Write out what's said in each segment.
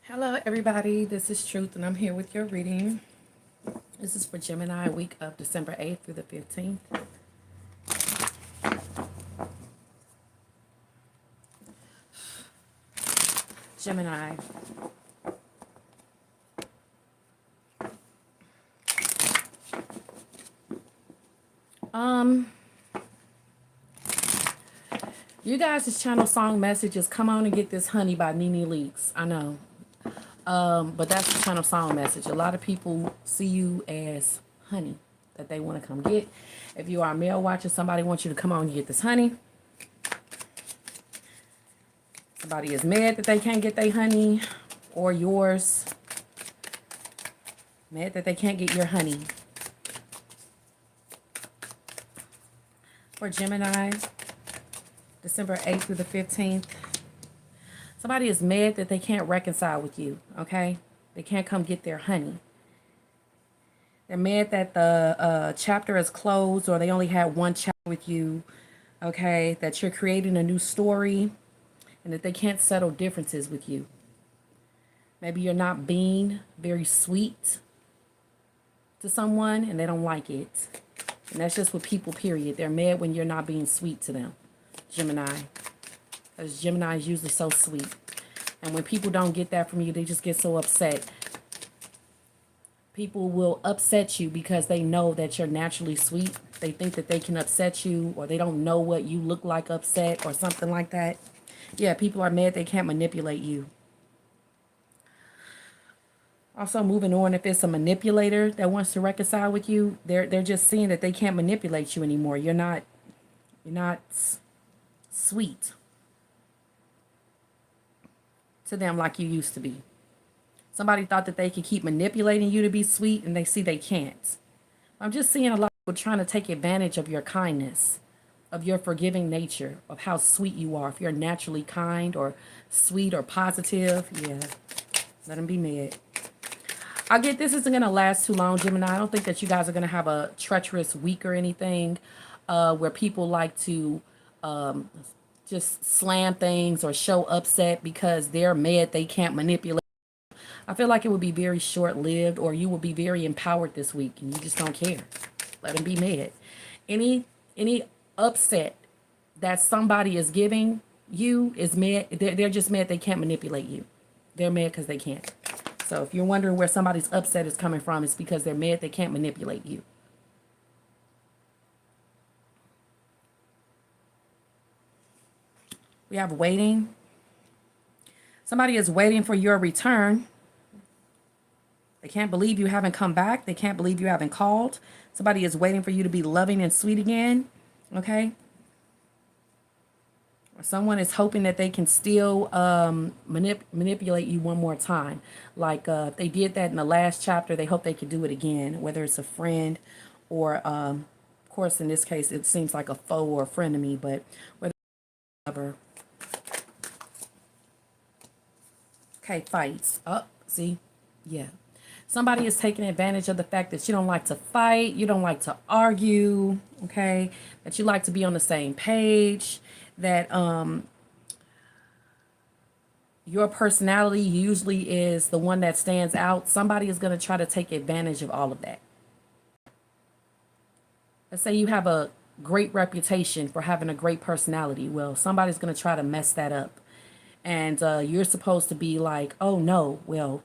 Hello, everybody. This is Truth, and I'm here with your reading. This is for Gemini, week of December 8th through the 15th. Gemini. Um, you guys' channel song messages, Come On and Get This Honey by Nene Leakes. I know. But that's the channel song message. A lot of people see you as honey that they want to come get. If you are a male watcher, somebody wants you to come on and get this honey. Somebody is mad that they can't get their honey or yours. Mad that they can't get your honey. For Gemini, December 8th through the 15th. Somebody is mad that they can't reconcile with you, okay? They can't come get their honey. They're mad that the chapter is closed, or they only had one chapter with you, okay? That you're creating a new story and that they can't settle differences with you. Maybe you're not being very sweet to someone and they don't like it. And that's just with people, period. They're mad when you're not being sweet to them, Gemini. Because Gemini is usually so sweet. And when people don't get that from you, they just get so upset. People will upset you because they know that you're naturally sweet. They think that they can upset you, or they don't know what you look like upset or something like that. Yeah, people are mad they can't manipulate you. Also, moving on, if it's a manipulator that wants to reconcile with you, they're just seeing that they can't manipulate you anymore. You're not sweet to them like you used to be. Somebody thought that they could keep manipulating you to be sweet, and they see they can't. I'm just seeing a lot of people trying to take advantage of your kindness, of your forgiving nature, of how sweet you are. If you're naturally kind or sweet or positive, yeah, let them be mad. I get this isn't going to last too long, Gemini. I don't think that you guys are going to have a treacherous week or anything where people like to just slam things or show upset because they're mad they can't manipulate. I feel like it would be very short-lived, or you will be very empowered this week and you just don't care. Let them be mad. Any upset that somebody is giving you is mad. They're just mad they can't manipulate you. They're mad because they can't. So if you're wondering where somebody's upset is coming from, it's because they're mad they can't manipulate you. We have waiting. Somebody is waiting for your return. They can't believe you haven't come back. They can't believe you haven't called. Somebody is waiting for you to be loving and sweet again. Okay? Or someone is hoping that they can still manipulate you one more time. Like if they did that in the last chapter, they hope they could do it again, whether it's a friend or, of course, in this case, it seems like a foe or a friend to me, but whether ever. Okay, fights. Oh, see? Yeah. Somebody is taking advantage of the fact that you don't like to fight, you don't like to argue, okay? That you like to be on the same page, that your personality usually is the one that stands out. Somebody is going to try to take advantage of all of that. Let's say you have a great reputation for having a great personality. Well, somebody's going to try to mess that up. And you're supposed to be like, oh no, well,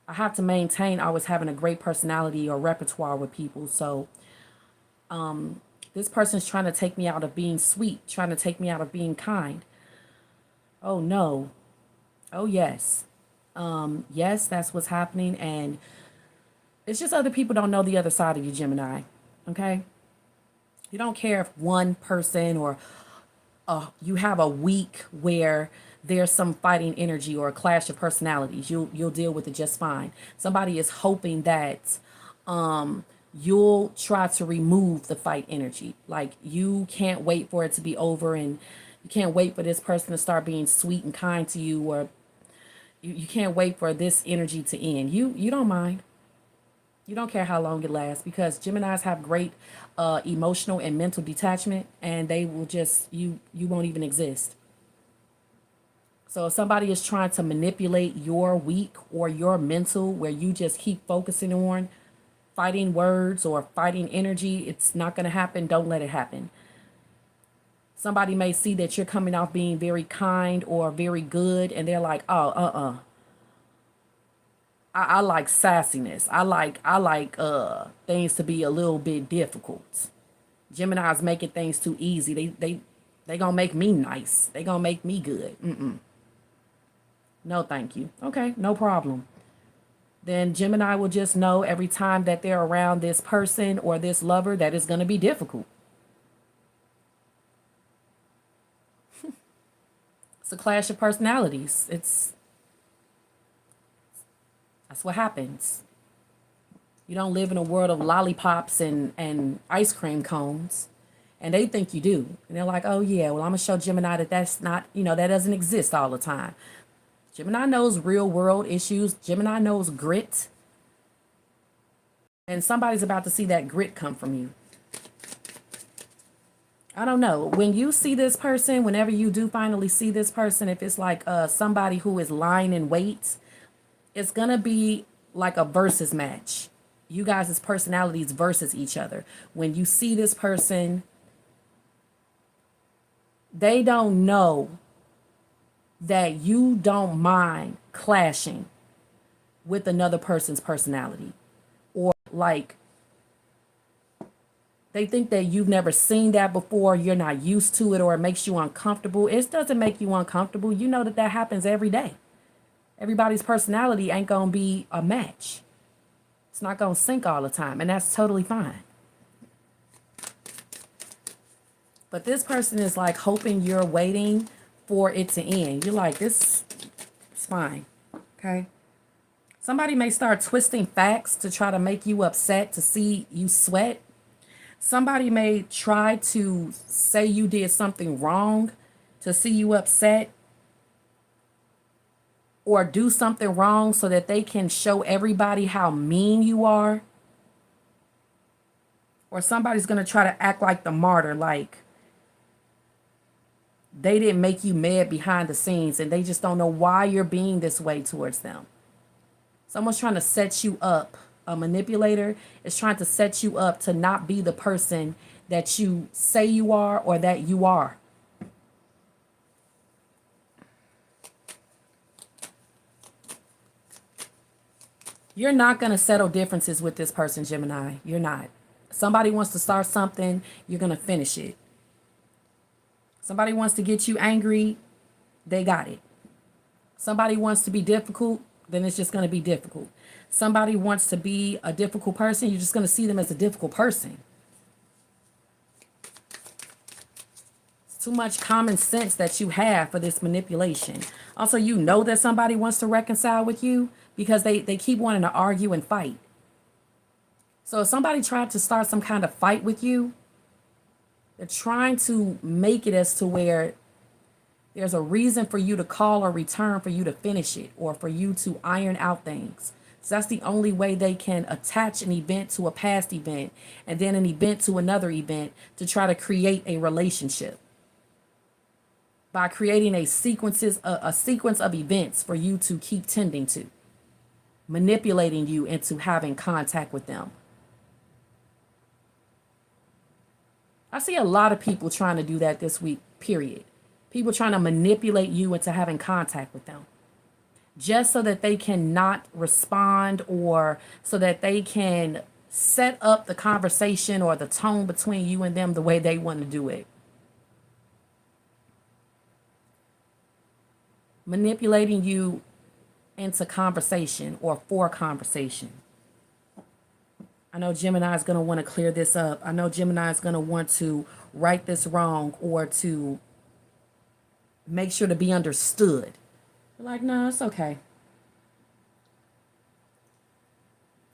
I have to maintain always having a great personality or repertoire with people. So this person's trying to take me out of being sweet, trying to take me out of being kind. Oh no. Oh yes. Yes, that's what's happening. And it's just other people don't know the other side of you, Gemini. Okay? You don't care if one person or you have a week where there's some fighting energy or a clash of personalities. You'll deal with it just fine. Somebody is hoping that you'll try to remove the fight energy. Like you can't wait for it to be over, and you can't wait for this person to start being sweet and kind to you, or you can't wait for this energy to end. You don't mind. You don't care how long it lasts, because Geminis have great emotional and mental detachment, and they will just, you won't even exist. So if somebody is trying to manipulate your week or your mental, where you just keep focusing on fighting words or fighting energy, it's not going to happen. Don't let it happen. Somebody may see that you're coming off being very kind or very good, and they're like, oh, I like sassiness. I like things to be a little bit difficult. Gemini's making things too easy. They gonna make me nice. They gonna make me good. No, thank you. Okay, no problem. Then Gemini will just know every time that they're around this person or this lover that it's gonna be difficult. It's a clash of personalities. That's what happens. You don't live in a world of lollipops and ice cream cones. And they think you do. And they're like, oh, yeah, well, I'm going to show Gemini that that's not, that doesn't exist all the time. Gemini knows real world issues. Gemini knows grit. And somebody's about to see that grit come from you. I don't know. When you see this person, whenever you do finally see this person, if it's like somebody who is lying in wait, it's going to be like a versus match. You guys' personalities versus each other. When you see this person, they don't know that you don't mind clashing with another person's personality. Or like, they think that you've never seen that before, you're not used to it, or it makes you uncomfortable. It doesn't make you uncomfortable. You know that happens every day. Everybody's personality ain't going to be a match. It's not going to sync all the time, and that's totally fine. But this person is like hoping you're waiting for it to end. You're like, this is fine, okay? Somebody may start twisting facts to try to make you upset, to see you sweat. Somebody may try to say you did something wrong to see you upset, or do something wrong so that they can show everybody how mean you are. Or somebody's going to try to act like the martyr, like they didn't make you mad behind the scenes and they just don't know why you're being this way towards them. Someone's trying to set you up. A manipulator is trying to set you up to not be the person that you say you are or that you are. You're not going to settle differences with this person, Gemini. You're not. Somebody wants to start something, you're going to finish it. Somebody wants to get you angry, they got it. Somebody wants to be difficult, then it's just going to be difficult. Somebody wants to be a difficult person, you're just going to see them as a difficult person. It's too much common sense that you have for this manipulation. Also, you know that somebody wants to reconcile with you because they keep wanting to argue and fight. So if somebody tried to start some kind of fight with you, they're trying to make it as to where there's a reason for you to call or return, for you to finish it, or for you to iron out things. So that's the only way they can attach an event to a past event and then an event to another event to try to create a relationship. By creating a sequence of events for you to keep tending to, manipulating you into having contact with them. I see a lot of people trying to do that this week, period. People trying to manipulate you into having contact with them just so that they can not respond, or so that they can set up the conversation or the tone between you and them the way they want to do it. Manipulating you into conversation or for conversation. I know Gemini is going to want to clear this up. I know Gemini is going to want to right this wrong or to make sure to be understood. You're like, no, it's okay.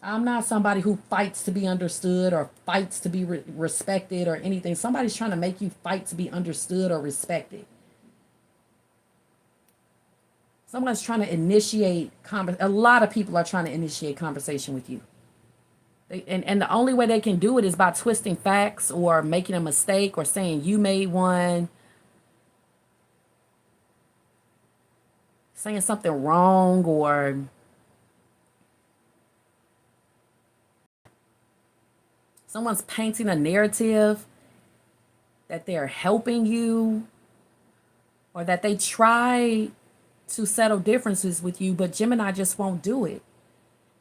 I'm not somebody who fights to be understood or fights to be respected or anything. Somebody's trying to make you fight to be understood or respected. Someone's trying to initiate a lot of people are trying to initiate conversation with you. And the only way they can do it is by twisting facts or making a mistake or saying you made one. saying something wrong, or someone's painting a narrative that they're helping you, or that they try to settle differences with you, but Gemini just won't do it.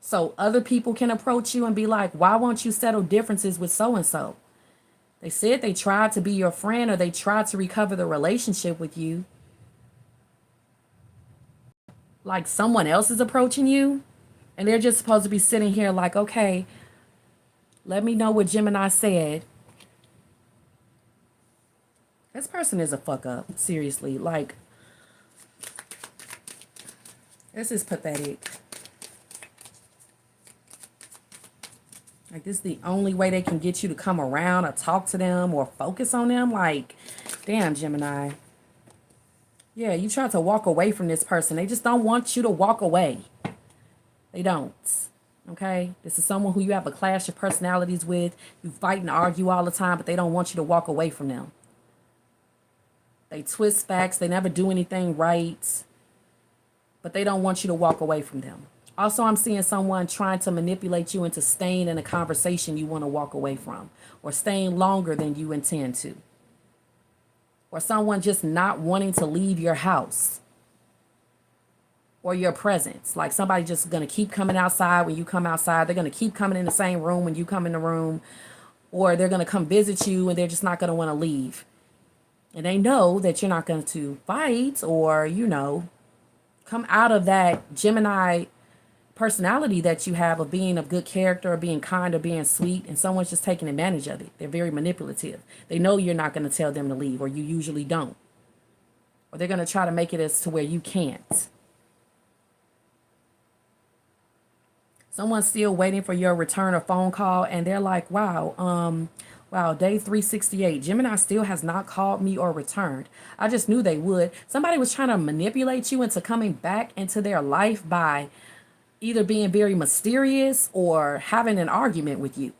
So other people can approach you and be like, why won't you settle differences with so and so? They said they tried to be your friend, or they tried to recover the relationship with you. Like someone else is approaching you, and they're just supposed to be sitting here like, okay, let me know what Gemini said. This person is a fuck up. Seriously. Like, this is pathetic. Like, this is the only way they can get you to come around or talk to them or focus on them. Like, damn, Gemini. Yeah, you try to walk away from this person. They just don't want you to walk away. They don't. Okay? This is someone who you have a clash of personalities with. You fight and argue all the time, but they don't want you to walk away from them. They twist facts. They never do anything right. But they don't want you to walk away from them. Also, I'm seeing someone trying to manipulate you into staying in a conversation you want to walk away from, or staying longer than you intend to, or someone just not wanting to leave your house or your presence. Like somebody just going to keep coming outside when you come outside. They're going to keep coming in the same room when you come in the room, or they're going to come visit you and they're just not going to want to leave. And they know that you're not going to fight or, come out of that Gemini personality that you have of being of good character or being kind or being sweet, and someone's just taking advantage of it. They're very manipulative. They know you're not going to tell them to leave, or you usually don't. Or they're going to try to make it as to where you can't. Someone's still waiting for your return or phone call, and they're like, wow, day 368. Gemini still has not called me or returned. I just knew they would. Somebody was trying to manipulate you into coming back into their life by either being very mysterious or having an argument with you.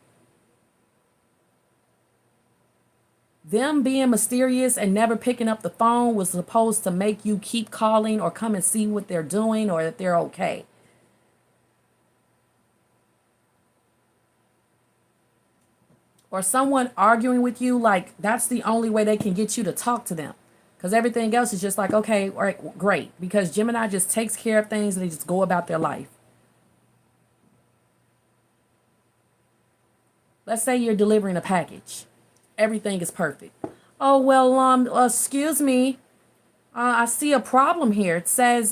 Them being mysterious and never picking up the phone was supposed to make you keep calling or come and see what they're doing or that they're okay. Or someone arguing with you, like that's the only way they can get you to talk to them. Because everything else is just like, okay, all right, great. Because Gemini just takes care of things and they just go about their life. Let's say you're delivering a package. Everything is perfect. Oh, well, excuse me. I see a problem here. It says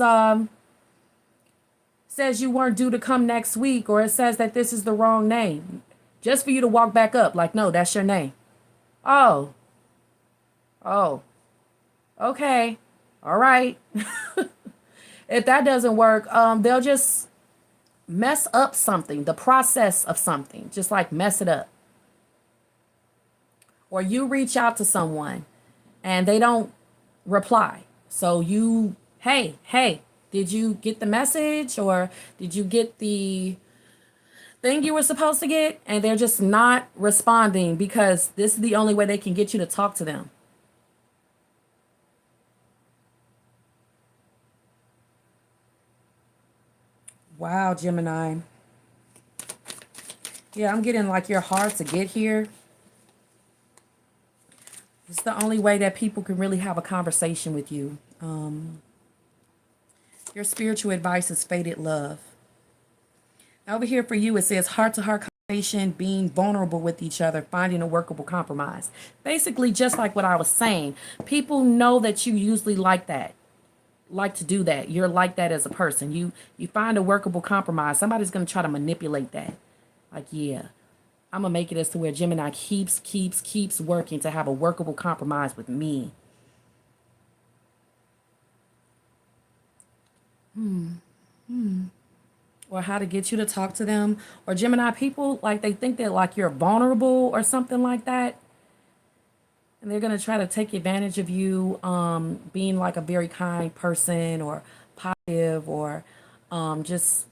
you weren't due to come next week, or it says that this is the wrong name. Just for you to walk back up like, no, that's your name. Oh, okay. All right. If that doesn't work, they'll just mess up something, the process of something, just like mess it up. Or you reach out to someone and they don't reply. So you, hey, did you get the message, or did you get the thing you were supposed to get? And they're just not responding because this is the only way they can get you to talk to them. Wow, Gemini. Yeah, I'm getting like you're hard to get here. It's the only way that people can really have a conversation with you. Your spiritual advice is faded love. Over here for you, it says heart-to-heart conversation, being vulnerable with each other, finding a workable compromise. Basically, just like what I was saying, people know that you usually like that. Like to do that. You're like that as a person. You find a workable compromise. Somebody's going to try to manipulate that. Like, yeah, I'm going to make it as to where Gemini keeps working to have a workable compromise with me. Or how to get you to talk to them. Or Gemini people, like they think that like you're vulnerable or something like that. And they're going to try to take advantage of you being like a very kind person or positive or just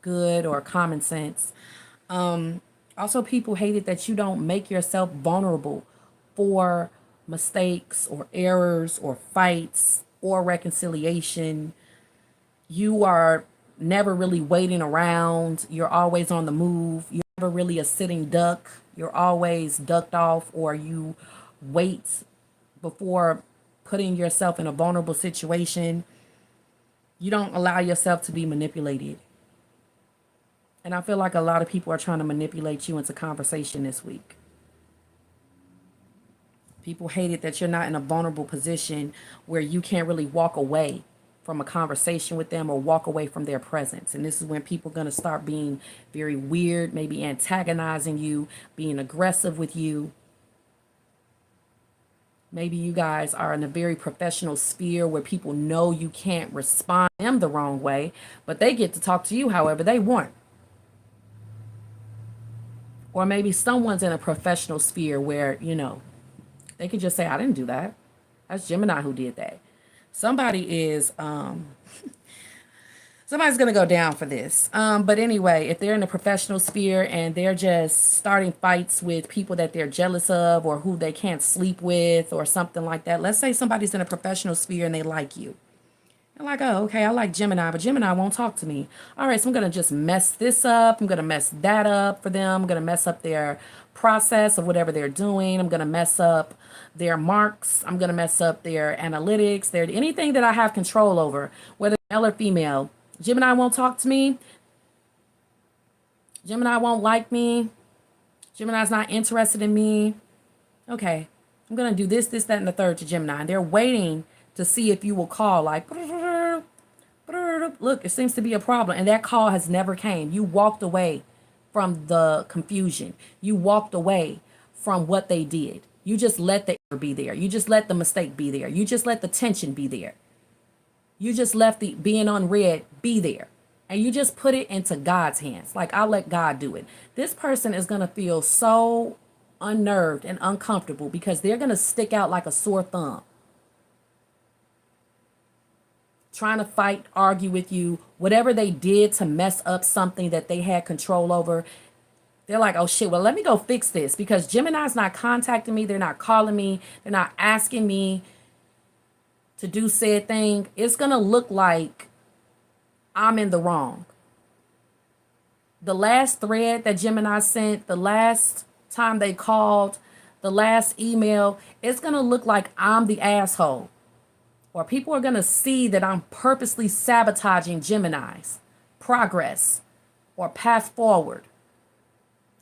good or common sense. Also, people hate it that you don't make yourself vulnerable for mistakes or errors or fights or reconciliation. You are never really waiting around. You're always on the move. You're never really a sitting duck. You're always ducked off, or you wait before putting yourself in a vulnerable situation. You don't allow yourself to be manipulated. And I feel like a lot of people are trying to manipulate you into conversation this week. People hate it that you're not in a vulnerable position where you can't really walk away from a conversation with them or walk away from their presence. And this is when people are going to start being very weird, maybe antagonizing you, being aggressive with you. Maybe you guys are in a very professional sphere where people know you can't respond to them the wrong way, but they get to talk to you however they want. Or maybe someone's in a professional sphere where, they can just say, I didn't do that. That's Gemini who did that. Somebody's going to go down for this. But anyway, if they're in a professional sphere and they're just starting fights with people that they're jealous of or who they can't sleep with or something like that. Let's say somebody's in a professional sphere and they like you. They're like, oh, okay, I like Gemini, but Gemini won't talk to me. All right, so I'm going to just mess this up. I'm going to mess that up for them. I'm going to mess up their process of whatever they're doing. I'm going to mess up their marks. I'm going to mess up their analytics, anything that I have control over, whether male or female. Gemini won't talk to me. Gemini won't like me. Gemini's not interested in me. Okay, I'm going to do this, that, and the third to Gemini. And they're waiting to see if you will call, like, look, it seems to be a problem. And that call has never came. You walked away from the confusion. You walked away from what they did. You just let the error be there. You just let the mistake be there. You just let the tension be there. You just left the being on red be there. And you just put it into God's hands. Like, I'll let God do it. This person is going to feel so unnerved and uncomfortable because they're going to stick out like a sore thumb. Trying to fight, argue with you, whatever they did to mess up something that they had control over. They're like, oh shit, well, let me go fix this because Gemini's not contacting me. They're not calling me. They're not asking me to do said thing. It's going to look like I'm in the wrong. The last thread that Gemini sent, the last time they called, the last email, it's going to look like I'm the asshole. Or people are going to see that I'm purposely sabotaging Gemini's progress or path forward.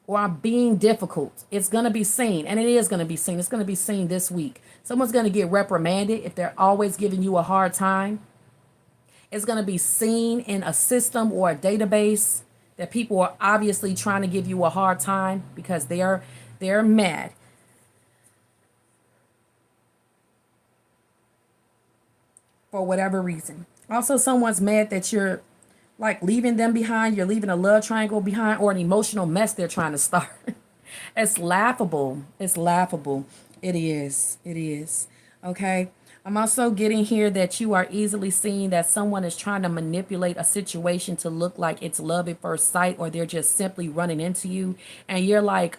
Or I'm being difficult. It's going to be seen. And it is going to be seen. It's going to be seen this week. Someone's going to get reprimanded if they're always giving you a hard time. It's going to be seen in a system or a database that people are obviously trying to give you a hard time because they're mad. For whatever reason. Also, someone's mad that you're like leaving them behind. You're leaving a love triangle behind or an emotional mess they're trying to start. It's laughable. It's laughable. It is. It is. Okay. I'm also getting here that you are easily seeing that someone is trying to manipulate a situation to look like it's love at first sight, or they're just simply running into you. And you're like,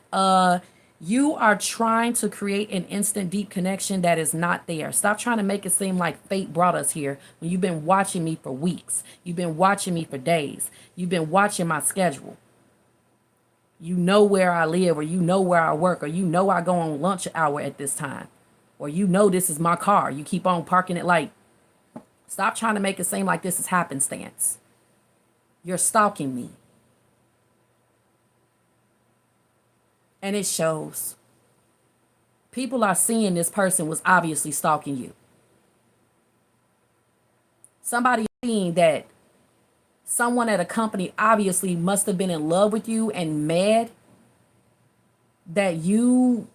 you are trying to create an instant deep connection that is not there. Stop trying to make it seem like fate brought us here when you've been watching me for weeks. You've been watching me for days. You've been watching my schedule. You know where I live, or you know where I work, or you know I go on lunch hour at this time, or you know this is my car. You keep on parking it like, stop trying to make it seem like this is happenstance. You're stalking me. And it shows. People are seeing this person was obviously stalking you. Somebody seeing that someone at a company obviously must have been in love with you and mad that you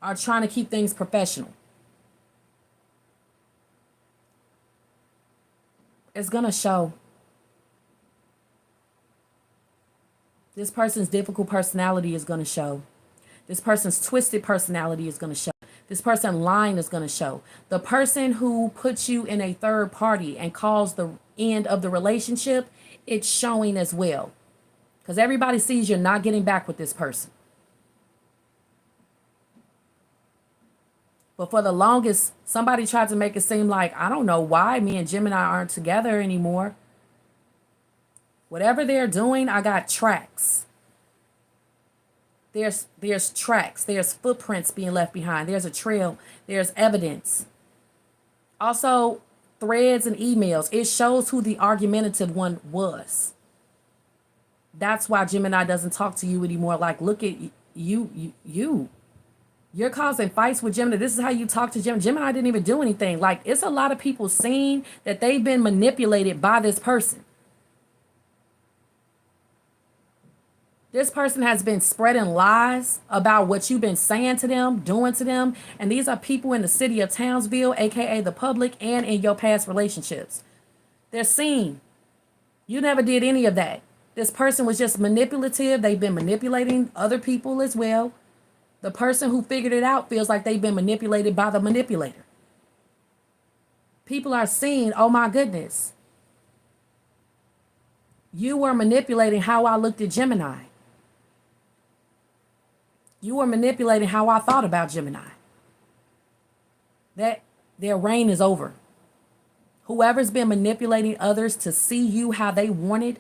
are trying to keep things professional. It's going to show. This person's difficult personality is going to show. This person's twisted personality is going to show. This person lying is going to show. The person who puts you in a third party and calls the end of the relationship, it's showing as well. Because everybody sees you're not getting back with this person. But for the longest, somebody tried to make it seem like, I don't know why me and Gemini aren't together anymore. Whatever they're doing, I got tracks. There's tracks. There's footprints being left behind. There's a trail. There's evidence. Also, threads and emails. It shows who the argumentative one was. That's why Gemini doesn't talk to you anymore. Like, look at you. You're causing fights with Gemini. This is how you talk to Gemini. Gemini didn't even do anything. Like, it's a lot of people seeing that they've been manipulated by this person. This person has been spreading lies about what you've been saying to them, doing to them. And these are people in the city of Townsville, aka the public, and in your past relationships. They're seen. You never did any of that. This person was just manipulative. They've been manipulating other people as well. The person who figured it out feels like they've been manipulated by the manipulator. People are seeing, oh my goodness, you were manipulating how I looked at Gemini. You were manipulating how I thought about Gemini. That their reign is over. Whoever's been manipulating others to see you how they wanted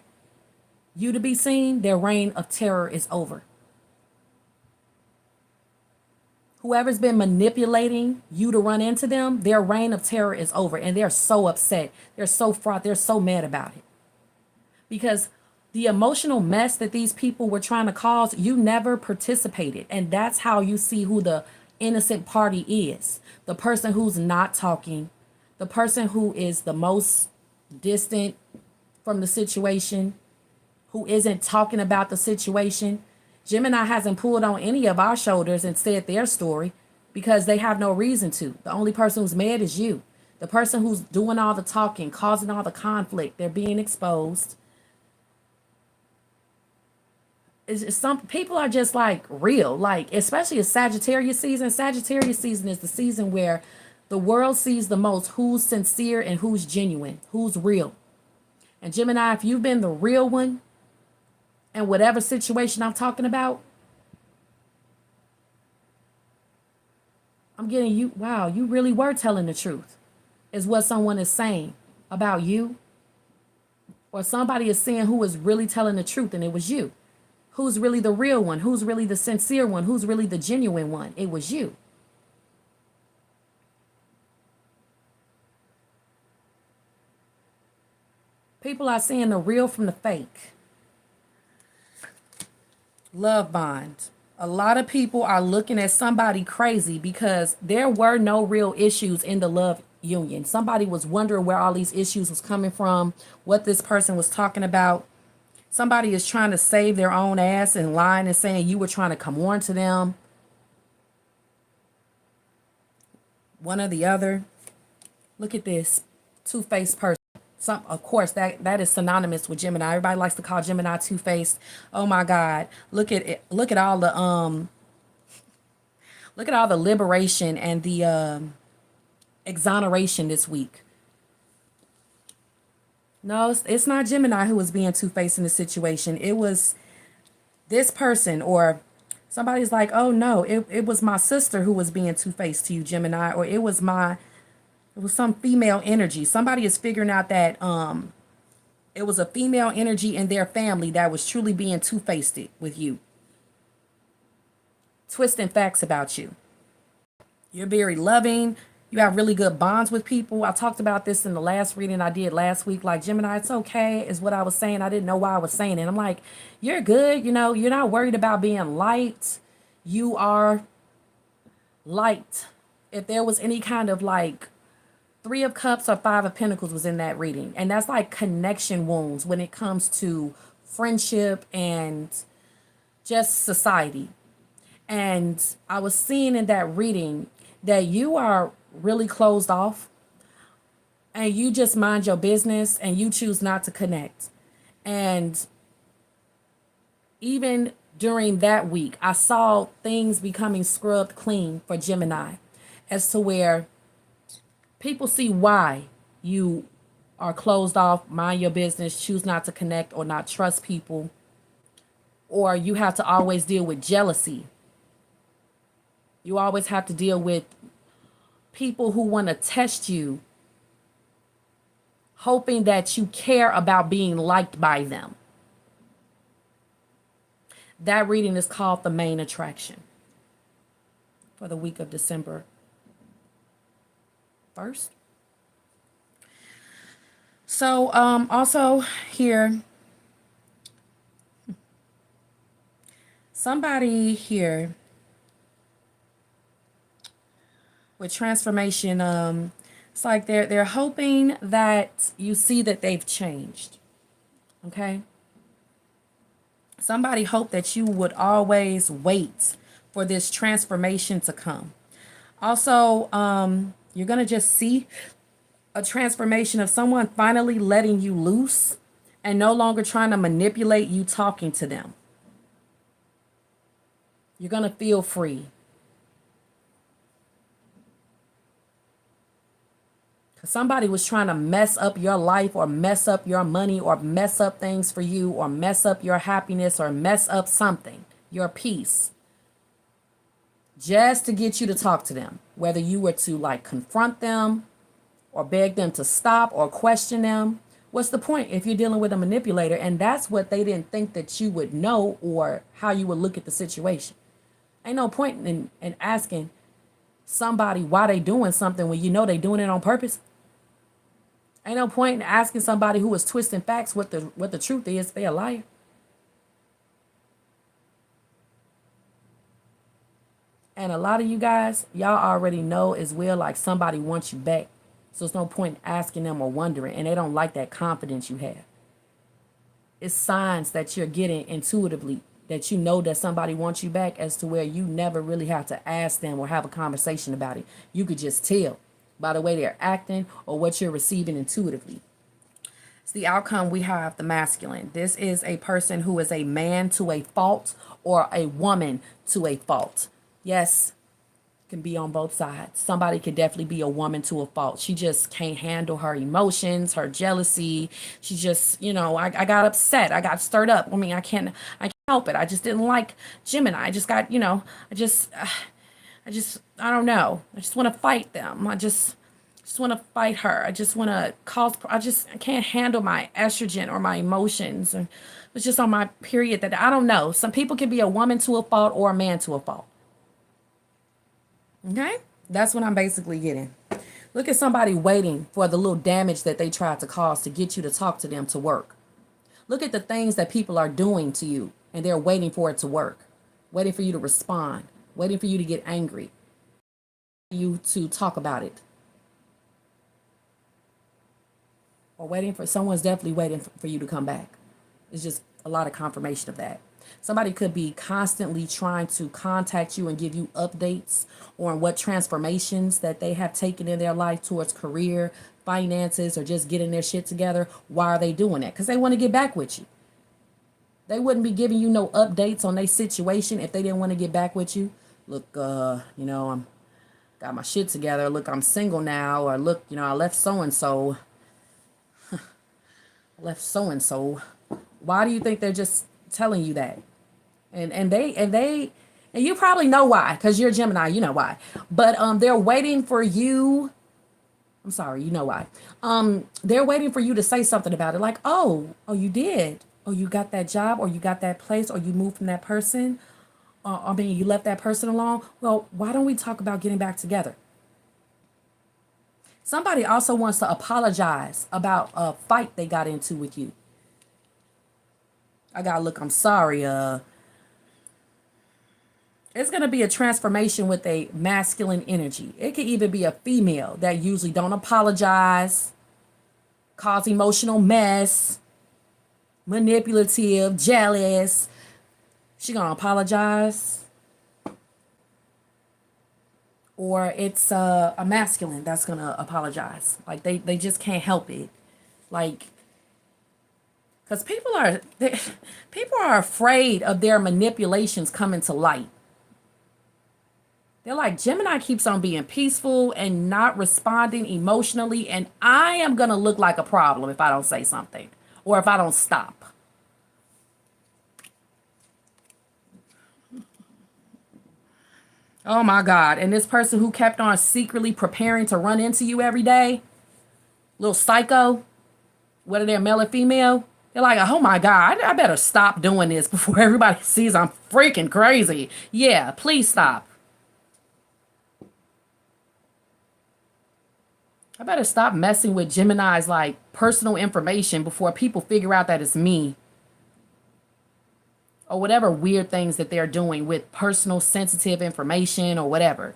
you to be seen, their reign of terror is over. Whoever's been manipulating you to run into them, their reign of terror is over. And they're so upset. They're so fraught. They're so mad about it. Because the emotional mess that these people were trying to cause, you never participated. And that's how you see who the innocent party is. The person who's not talking. The person who is the most distant from the situation. Who isn't talking about the situation. Gemini hasn't pulled on any of our shoulders and said their story because they have no reason to. The only person who's mad is you. The person who's doing all the talking, causing all the conflict, they're being exposed. Some people are just like real, like especially a Sagittarius season. Sagittarius season is the season where the world sees the most who's sincere and who's genuine, who's real. And Gemini, if you've been the real one, and whatever situation I'm talking about, I'm getting you, wow, you really were telling the truth, is what someone is saying about you. Or somebody is saying who is really telling the truth, and it was you. Who's really the real one? Who's really the sincere one? Who's really the genuine one? It was you. People are seeing the real from the fake. Love bond. A lot of people are looking at somebody crazy because there were no real issues in the love union. Somebody was wondering where all these issues was coming from, what this person was talking about. Somebody is trying to save their own ass and lying and saying you were trying to come on to them. One or the other. Look at this two-faced person. Of course, that is synonymous with Gemini. Everybody likes to call Gemini two-faced. Oh my God! Look at it. Look at all the liberation and the exoneration this week. No, it's not Gemini who was being two-faced in the situation. It was this person, or somebody's like, oh no, it was my sister who was being two-faced to you, Gemini, or it was some female energy. Somebody is figuring out that it was a female energy in their family that was truly being two-faced with you. Twisting facts about you. You're very loving. You have really good bonds with people. I talked about this in the last reading I did last week. Like, Gemini, it's okay, is what I was saying. I didn't know why I was saying it. I'm like, you're good. You know, you're not worried about being light. You are light. If there was any kind of like Three of Cups or Five of Pentacles was in that reading. And that's like connection wounds when it comes to friendship and just society. And I was seeing in that reading that you are really closed off and you just mind your business and you choose not to connect. And even during that week, I saw things becoming scrubbed clean for Gemini as to where people see why you are closed off, mind your business, choose not to connect or not trust people, or you have to always deal with jealousy. You always have to deal with people who want to test you, hoping that you care about being liked by them. That reading is called the main attraction for the week of December 1st. So also here, somebody here with transformation, it's like they're hoping that you see that they've changed. Okay? Somebody hoped that you would always wait for this transformation to come. Also, you're going to just see a transformation of someone finally letting you loose and no longer trying to manipulate you talking to them. You're going to feel free. Somebody was trying to mess up your life or mess up your money or mess up things for you or mess up your happiness or mess up something, your peace, just to get you to talk to them. Whether you were to like confront them or beg them to stop or question them. What's the point if you're dealing with a manipulator? And that's what they didn't think that you would know or how you would look at the situation. Ain't no point in asking somebody why they doing something when you know they doing it on purpose. Ain't no point in asking somebody who is twisting facts what the truth is. They're a liar. And a lot of you guys, y'all already know as well, like somebody wants you back. So there's no point in asking them or wondering. And they don't like that confidence you have. It's signs that you're getting intuitively that you know that somebody wants you back, as to where you never really have to ask them or have a conversation about it. You could just tell by the way they're acting or what you're receiving intuitively. It's the outcome. We have the masculine. This is a person who is a man to a fault or a woman to a fault. Yes, can be on both sides. Somebody could definitely be a woman to a fault. She just can't handle her emotions, her jealousy. She just, I got upset. I got stirred up. I mean, I can't help it. I just didn't like Gemini. I just got, I don't know. I just want to fight them. I just want to fight her. I just want to I can't handle my estrogen or my emotions. And it's just on my period that I don't know. Some people can be a woman to a fault or a man to a fault. Okay? That's what I'm basically getting. Look at somebody waiting for the little damage that they tried to cause to get you to talk to them to work. Look at the things that people are doing to you and they're waiting for it to work. Waiting for you to respond. Waiting for you to get angry. You to talk about it. Or waiting for someone's definitely waiting for you to come back. It's just a lot of confirmation of that. Somebody could be constantly trying to contact you and give you updates on what transformations that they have taken in their life towards career, finances, or just getting their shit together. Why are they doing that? Because they want to get back with you. They wouldn't be giving you no updates on their situation if they didn't want to get back with you. Look, I'm got my shit together. Look, I'm single now. Or look, I left so-and-so. Why do you think they're just telling you that? And you probably know why, because you're Gemini, you know why. But they're waiting for you. I'm sorry, you know why. They're waiting for you to say something about it, like, oh, you did. Oh, you got that job, or you got that place, or you moved from that person. You left that person alone. Well, why don't we talk about getting back together? Somebody also wants to apologize about a fight they got into with you. I'm sorry. It's going to be a transformation with a masculine energy. It could even be a female that usually don't apologize, cause emotional mess, manipulative, jealous. She going to apologize. Or it's a masculine that's going to apologize. Like they just can't help it. Like, because people are afraid of their manipulations coming to light. They're like, Gemini keeps on being peaceful and not responding emotionally, and I am going to look like a problem if I don't say something or if I don't stop. Oh my God. And this person who kept on secretly preparing to run into you every day, little psycho, whether they're male or female, they're like, oh my God, I better stop doing this before everybody sees I'm freaking crazy. Yeah, please stop. I better stop messing with Gemini's like personal information before people figure out that it's me, or whatever weird things that they're doing with personal sensitive information or whatever.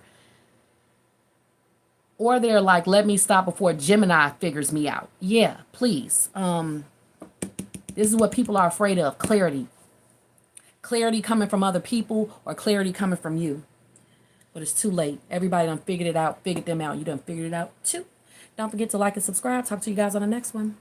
Or they're like, let me stop before Gemini figures me out. Yeah, please. This is what people are afraid of: clarity. Clarity coming from other people or clarity coming from you. But it's too late. Everybody done figured it out, figured them out. You done figured it out too. Don't forget to like and subscribe. Talk to you guys on the next one.